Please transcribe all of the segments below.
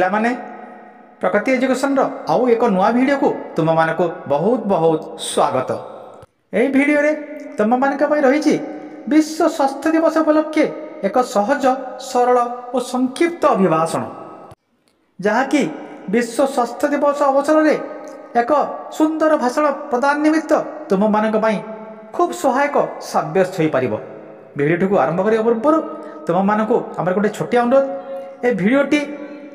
पिलामाने प्रकृति एजुकेशन आउ एक नुआ वीडियो को तुम मानक बहुत बहुत स्वागत। यही वीडियो रे तुम मानक रही विश्व स्वास्थ्य दिवस उपलक्षे एक सहज सरल और संक्षिप्त अभिभाषण जहाँकि विश्व स्वास्थ्य दिवस अवसर में एक सुंदर भाषण प्रदान निमित्त तुम मानक खूब सहायक सब्यस्त हो पार। भिडियो को आरंभ करने पूर्व तुम मानक आम गोटे छोटिया अनुरोध ए भिडियोटी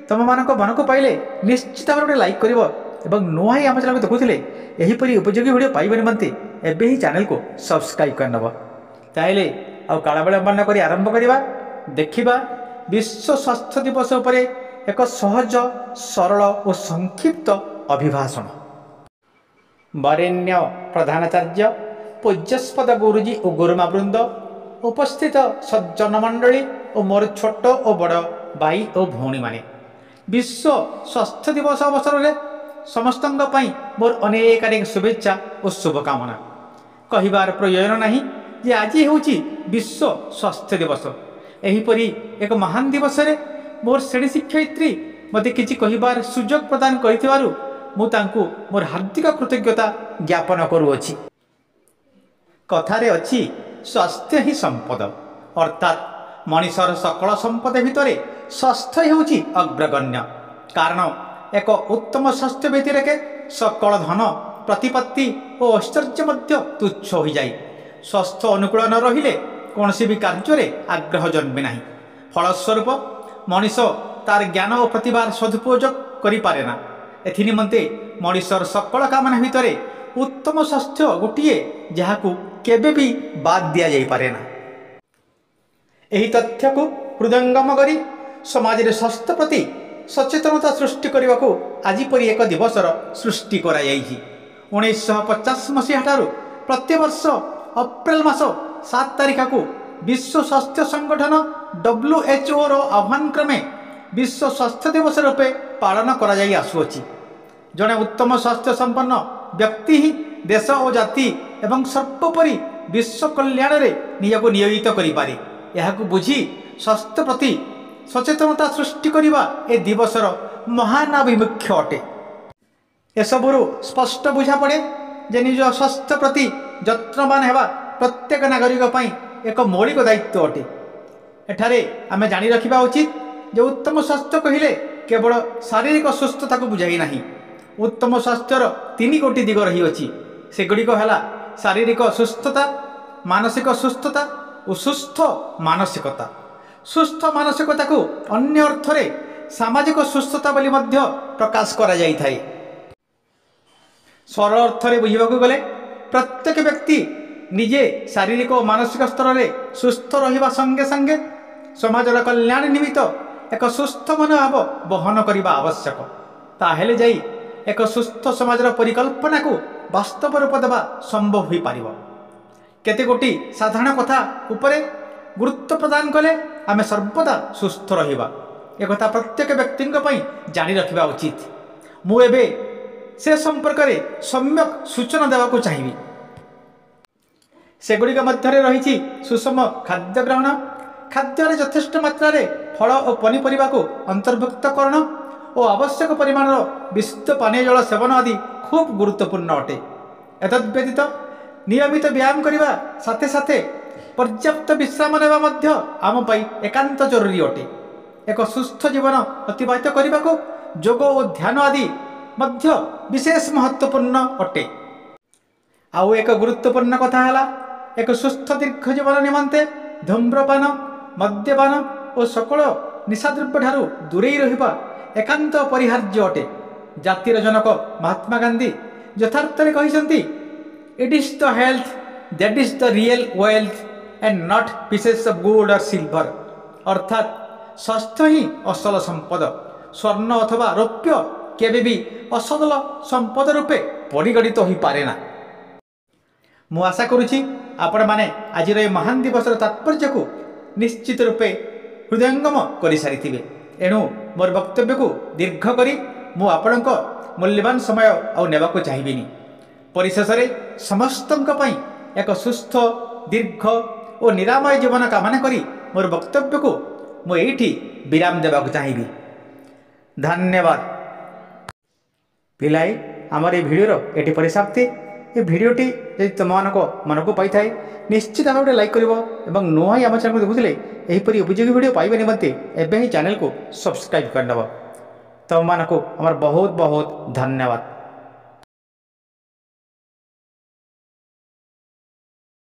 तुम मानक मन को पाइले निश्चित भाव गोटे लाइक कर नुआ ही आम चैनल को देखुले यहीपरि उपयोगी भिडियो पाइबा निमंते एबे ही चैनल को सब्सक्राइब करनब। ताइले आ काला विलंबन कर आरंभ करवा देखिबा विश्व स्वास्थ्य दिवस उपरे एक सहज सरल और संक्षिप्त अभिभाषण। वरेण्य प्रधानाचार्य पूज्यस्पद गुरुजी और गुरुमावृंद उपस्थित सज्जन मंडली और मोर छोट और बड़ भाई और भौणी माने विश्व स्वास्थ्य दिवस अवसर में समस्त मोर अनेक अनेक शुभेच्छा और शुभकामना। कहिबार प्रयोजन नहीं जे आज हूँ विश्व स्वास्थ्य दिवस। एहीपरि एक महान दिवस रे मोर श्रेणी शिक्षयित्री मते किछि कहिबार सुजोग प्रदान करिथिबारु मु तांकु मोर हार्दिक कृतज्ञता ज्ञापन करूअछि। कथारे अछि स्वास्थ्य ही संपद अर्थात मनिषर सकल संपद भितर स्वास्थ्य हेउछि अग्रगण्य। कारण एक उत्तम स्वास्थ्य व्यतिरेके सकल धन प्रतिपत्ति और ऐश्वर्य मध्य तुच्छ हो जाए। स्वास्थ्य अनुकूल न रहिले कौनसी भी कार्य आग्रह जन्मे नहीं। फलस्वरूप मनीष तार ज्ञान और प्रतिभार सदुपयोग करें। एनिमंते मनीषर सकल कामना भितर उत्तम स्वास्थ्य गोटे जहाँ केबे भी बाद दिया जाई पारे ना। एही तथ्य को हृदयंगम करी समाज रे स्वास्थ्य प्रति सचेतनता सृष्टि करने को आज परी एक दिवसर सृष्टि करा जायछि। 1950 मसीहा ठारू प्रतिवर्ष अप्रैल मास 7 तारिख को विश्व स्वास्थ्य संगठन WHO रो आह्वान क्रमे विश्व स्वास्थ्य दिवस रूपे पालन करा जाई आसुअछि। जड़े उत्तम स्वास्थ्य संपन्न व्यक्ति ही देश और जाति एवं सर्वोपरि विश्व कल्याण रे निजको नियोजित करि पारे। यहाकु बुझी स्वास्थ्य प्रति सचेतनता सृष्टि करिबा ए दिवसर महान अभिमुख्य अटे। एसबुरु स्पष्ट बुझा पड़े जे निज स्वास्थ्य प्रति यत्नवान हेबा प्रत्येक नागरिक पई एक मौलिक दायित्व अटे। एठारे आमे जानि रखिबा उचित जे उत्तम स्वास्थ्य कहिले केवल शारीरिक सुस्थता को बुझाई नहीं। उत्तम स्वास्थ्यर 3 कोटी दिग रही अछि। सेगुड़िक है शारीरिक सुस्थता, मानसिक सुस्थता और सुस्थ मानसिकता। सुस्थ मानसिकता को अन्य अर्थ रे सामाजिक सुस्थता बोली मध्य प्रकाश करा जाई थाए। सरल अर्थ रे बुझिबाकू गले प्रत्येक व्यक्ति निजे शारीरिक और मानसिक स्तर रे सुस्थ रहिबा संगे संगे समाजर कल्याण निमित्त एक सुस्थ मनोभाव बहन करने आवश्यक। ताहेले जाई एक सुस्थ समाजर परिकल्पना को वास्तव रूप देवा संभव हो पार। केते गोटी साधारण कथा उपरे गुरुत्व प्रदान कले आमे सर्वदा सुस्थ रहिबा एक कथा प्रत्येक व्यक्ति जानी रखिबा उचित। मु एबे से संपर्क रे सम्यक सूचना देवा को चाहिबी। सेगुड़िक मध्य रही सुषम खाद्य ग्रहण, खाद्य यथेष्ट मात्रा रे फल और पनीपरिबा को अंतर्भुक्तकरण और आवश्यक परिमाण विशुद्ध पानीय जल सेवन आदि खूब गुरुत्वपूर्ण अटे। एतद्व्यतीत नियमित व्यायाम करने साथे साथे पर्याप्त विश्राम नेबा मध्य आम पाई एकांत जरूरी अटे। एक सुस्थ जीवन अतिबाहित करने को योग और ध्यान आदि मध्य विशेष महत्वपूर्ण अटे। आउ एक गुरुत्वपूर्ण कथा है एक सुस्थ दीर्घ जीवन निमंते धूम्रपान, मद्यपान और सकल निशाद्रव्य ठारू दूरेई रहिबा एकांत अपरिहार्य अटे। जातिर जनक महात्मा गांधी यथार्थ कहते it is the health that is the real wealth and not pieces of gold और सिल्वर। अर्थात स्वास्थ्य ही असल संपद, स्वर्ण अथवा रौप्य केबे भी असल संपद रूपे परिगणित हो पारे ना। मु आशा करुछि आपण माने आज महान दिवस तात्पर्य को निश्चित रूपे हृदयंगम कर सारी। एणु मोर वक्तव्य को दीर्घ करी मु आपणक मूल्यवान समय आउ नेबाको चाहिबिनी। परिशेष समस्तंक पई एक सुस्थ दीर्घ और निरामय जीवन कामना करी मोर वक्तव्य को मु एठी विराम देबाको चाहिबी। धन्यवाद। पिलाई आमर ये भिडर ये परिसमाप्ति। ये भिडटी यदि तुम मन को पाई थाए निश्चित भाव लाइक कर नुआ आम चैनल को देखुले यहीपरि उपयोगी भिड पाइबा निमंते एवं ही चैनल को सब्सक्राइब करनब। तुम मानक आमर बहुत बहुत धन्यवाद।